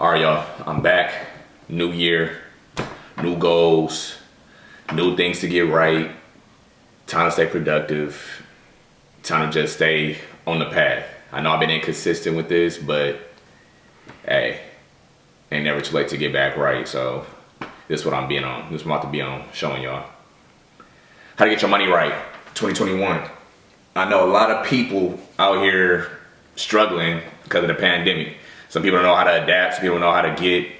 All right, y'all, I'm back. New year, new goals, new things to get right. Time to stay productive. Time to just stay on the path. I know I've been inconsistent with this, but hey, ain't never too late to get back right. So this is what I'm being on. This is what I'm about to be on, showing y'all how to get your money right. 2021. I know a lot of people out here struggling because of the pandemic. Some people don't know how to adapt. Some people know how to get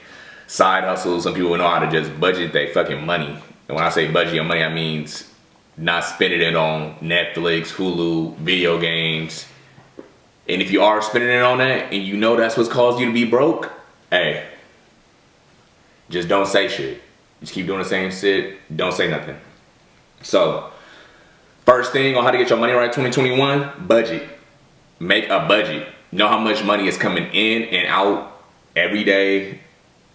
side hustles. Some people know how to just budget their fucking money. And when I say budget your money, I mean not spending it on Netflix, Hulu, video games. And if you are spending it on that and you know that's what's caused you to be broke, hey, just don't say shit. Just keep doing the same shit. Don't say nothing. So, first thing on how to get your money right 2021, budget. Make a budget. Know how much money is coming in and out every day,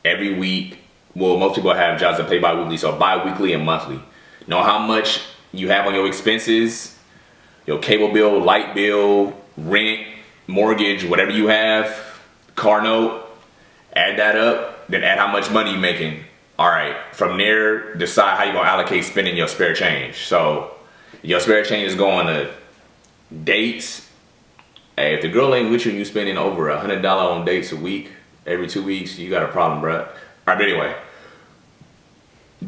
every week. Well, most people have jobs that pay bi-weekly, so bi-weekly and monthly. Know how much you have on your expenses, your cable bill, light bill, rent, mortgage, whatever you have, car note. Add that up, then add how much money you're making. All right, from there, decide how you're gonna allocate spending your spare change. So, your spare change is going to dates. Hey, if the girl ain't with you and you spending over $100 on dates a week, every 2 weeks, you got a problem, bruh. All right, but anyway.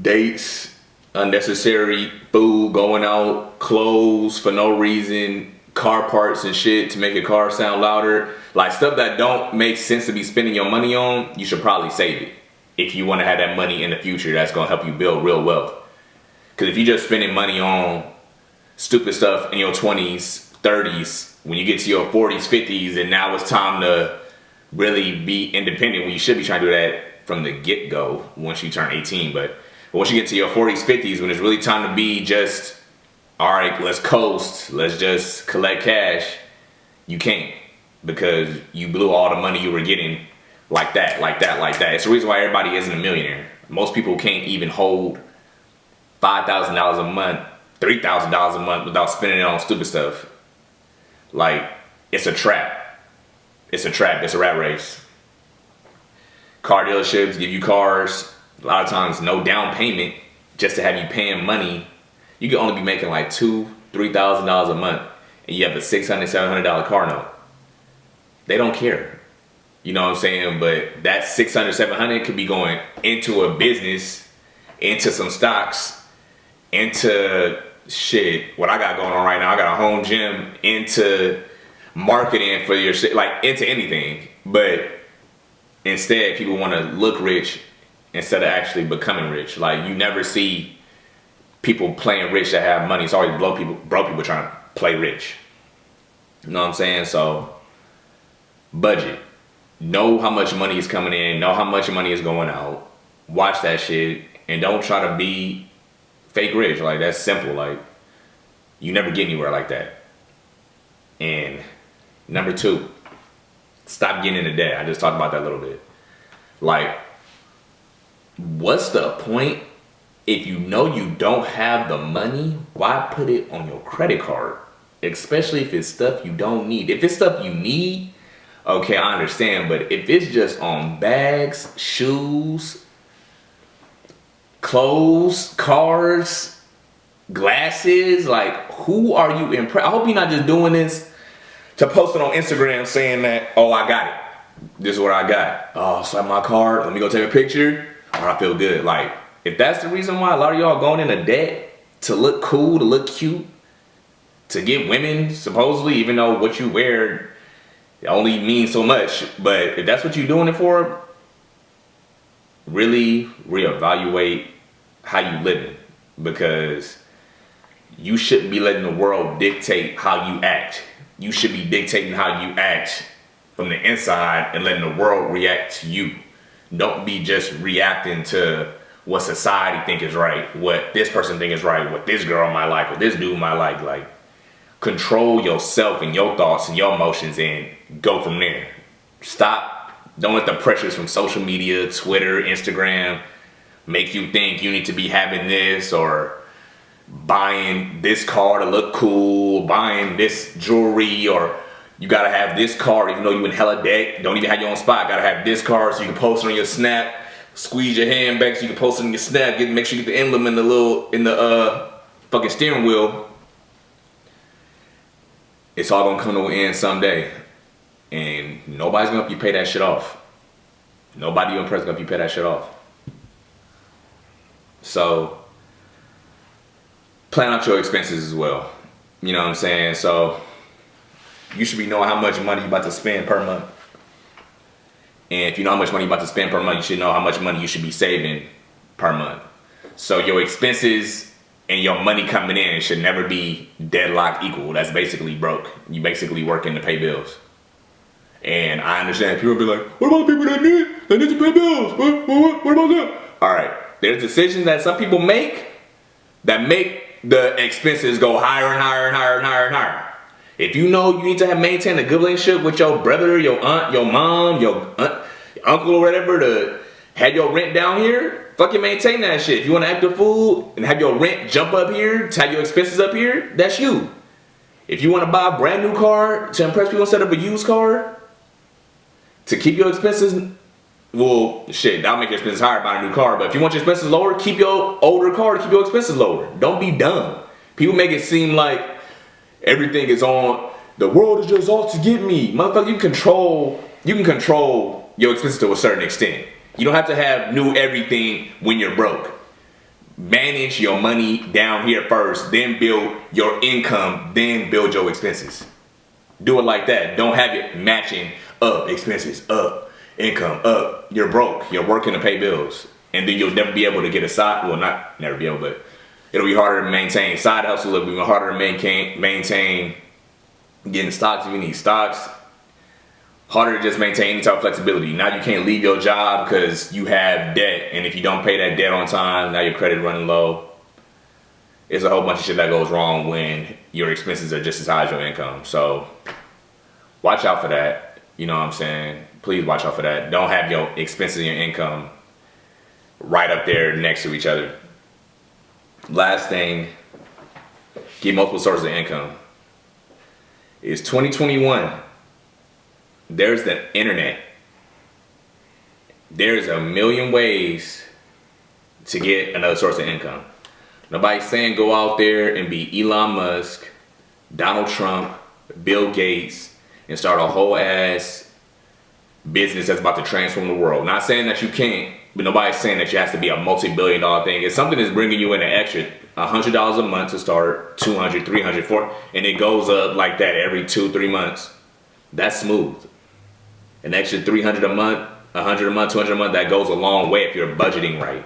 Dates, unnecessary food, going out, clothes for no reason, car parts and shit to make your car sound louder. Like stuff that don't make sense to be spending your money on, you should probably save it. If you want to have that money in the future, that's going to help you build real wealth. Because if you're just spending money on stupid stuff in your 20s, 30s, when you get to your 40s, 50s, and now it's time to really be independent, when you should be trying to do that from the get-go once you turn 18. But once you get to your 40s, 50s, when it's really time to be just, all right, let's coast, let's just collect cash, you can't, because you blew all the money you were getting like that. It's the reason why everybody isn't a millionaire. Most people can't even hold $5,000 a month, $3,000 a month without spending it on stupid stuff. Like, it's a trap. It's a trap. It's a rat race. Car dealerships give you cars. A lot of times, no down payment just to have you paying money. You can only be making like $2,000, $3,000 a month, and you have a $600, $700 car note. They don't care. You know what I'm saying? But that $600, $700 could be going into a business, into some stocks, into shit, what I got going on right now. I got a home gym, into marketing for your shit, like into anything. But instead, people want to look rich instead of actually becoming rich. Like, you never see people playing rich that have money. It's always broke people trying to play rich. You know what I'm saying? So, budget. Know how much money is coming in. Know how much money is going out. Watch that shit. And don't try to be fake rich. Like, that's simple. Like, you never get anywhere like that. And number 2, stop getting into debt. I just talked about that a little bit. Like, what's the point if you know you don't have the money? Why put it on your credit card? Especially if it's stuff you don't need. If it's stuff you need, okay, I understand. But if it's just on bags, shoes, clothes, cars, glasses, like, who are you impressed? I hope you're not just doing this to post it on Instagram saying that, oh, I got it. This is what I got. Oh, swipe my card. Let me go take a picture. Oh, I feel good. Like, if that's the reason why a lot of y'all going into debt, to look cool, to look cute, to get women, supposedly, even though what you wear only means so much. But if that's what you're doing it for, really reevaluate how you living, because you shouldn't be letting the world dictate how you act. You should be dictating how you act from the inside and letting the world react to you. Don't be just reacting to what society think is right, what this person think is right, what this girl might like, what this dude might like. Like, control yourself and your thoughts and your emotions and go from there. Stop. Don't let the pressures from social media, Twitter, Instagram make you think you need to be having this, or buying this car to look cool, buying this jewelry, or You gotta have this car, even though you in hella debt. Don't even have your own spot. Gotta have this car so you can post it on your Snap. Squeeze your hand back so you can post it on your Snap. Make sure you get the emblem in the fucking steering wheel. It's all gonna come to an end someday, and nobody's gonna help you pay that shit off. Nobody you impress gonna help you pay that shit off. So plan out your expenses as well. You know what I'm saying? So you should be knowing how much money you about to spend per month. And if you know how much money you about to spend per month, you should know how much money you should be saving per month. So your expenses and your money coming in should never be deadlocked equal. That's basically broke. You basically working to pay bills. And I understand people be like, what about people that need to pay bills? What about them? All right, there's decisions that some people make that make the expenses go higher and higher and higher and higher and higher. If you know you need to maintain a good relationship with your brother, your aunt, your mom, your uncle or whatever to have your rent down here, fucking maintain that shit. If you want to act a fool and have your rent jump up here, to have your expenses up here, that's you. If you want to buy a brand new car to impress people instead of a used car, to keep your expenses, well, shit, that'll make your expenses higher buying a new car. But if you want your expenses lower, keep your older car to keep your expenses lower. Don't be dumb. People make it seem like everything is on, the world is just out to get me. Motherfucker, you can control your expenses to a certain extent. You don't have to have new everything when you're broke. Manage your money down here first, then build your income, then build your expenses. Do it like that. Don't have it matching up, expenses up, income up. You're broke. You're working to pay bills. And then you'll never be able to get a side, well, not never be able, but it'll be harder to maintain side hustles. It'll be harder to maintain getting stocks if you need stocks. Harder to just maintain any type of flexibility. Now you can't leave your job because you have debt, and if you don't pay that debt on time, now your credit running low. It's a whole bunch of shit that goes wrong when your expenses are just as high as your income. So watch out for that. You know what I'm saying? Please watch out for that. Don't have your expenses and your income right up there next to each other. Last thing, get multiple sources of income. It's 2021. There's the internet. There's a million ways to get another source of income. Nobody's saying go out there and be Elon Musk, Donald Trump, Bill Gates, and start a whole ass business that's about to transform the world. Not saying that you can't, but nobody's saying that you have to be a multi-billion-dollar thing. It's something that's bringing you in an extra $100 a month to start, $200, $300, $400, and it goes up like that every 2-3 months. That's smooth. An extra $300 a month, $100 a month, $200 a month, that goes a long way if you're budgeting right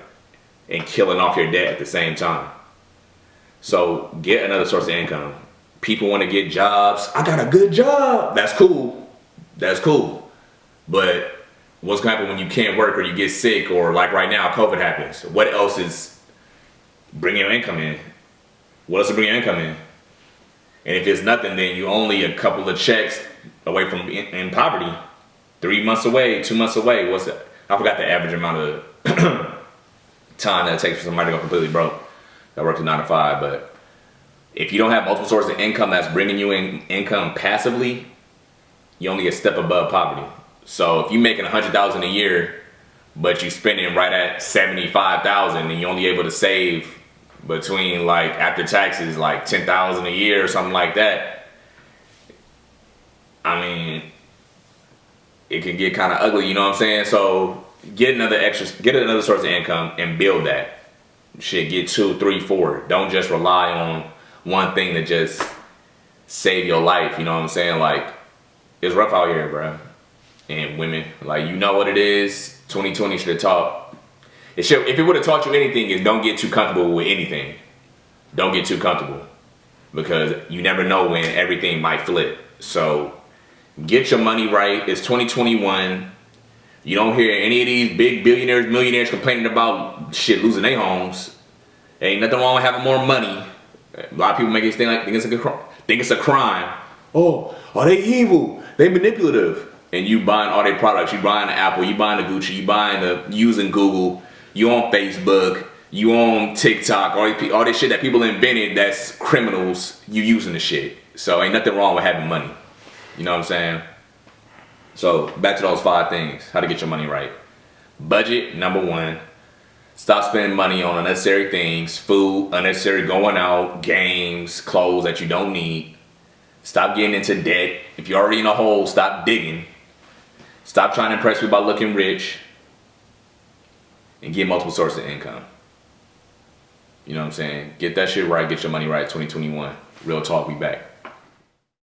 and killing off your debt at the same time. So get another source of income. People want to get jobs. I got a good job. That's cool. That's cool. But what's going to happen when you can't work or you get sick or like right now, COVID happens? What else is bringing your income in? What else is bringing your income in? And if it's nothing, then you only a couple of checks away from in poverty. 3 months away, 2 months away. What's that? I forgot the average amount of time that it takes for somebody to go completely broke. I worked a 9 to 5, but if you don't have multiple sources of income that's bringing you in income passively, you only a step above poverty. So if you're making $100,000 a year, but you're spending right at $75,000, and you're only able to save between like after taxes like $10,000 a year or something like that. I mean, it can get kind of ugly, you know what I'm saying? So get another source of income and build that. Shit, get 2, 3, 4. Don't just rely on one thing to just save your life, you know what I'm saying? Like, it's rough out here, bro. And women, like, you know what it is. 2020 should have taught. If it would have taught you anything, is don't get too comfortable with anything. Don't get too comfortable, because you never know when everything might flip. So get your money right. It's 2021. You don't hear any of these big billionaires, millionaires complaining about shit losing their homes. Ain't nothing wrong with having more money. A lot of people make it think it's a crime. Oh, are they evil? They manipulative. And you buying all their products. You buying the Apple. You buying the Gucci. You buying using Google. You on Facebook. You on TikTok. All this shit that people invented that's criminals. You using the shit. So ain't nothing wrong with having money. You know what I'm saying? So back to those 5 things, how to get your money right. Budget, number 1. Stop spending money on unnecessary things, food, unnecessary going out, games, clothes that you don't need. Stop getting into debt. If you're already in a hole, stop digging. Stop trying to impress me by looking rich. And get multiple sources of income. You know what I'm saying? Get that shit right, get your money right, 2021. Real talk, we back.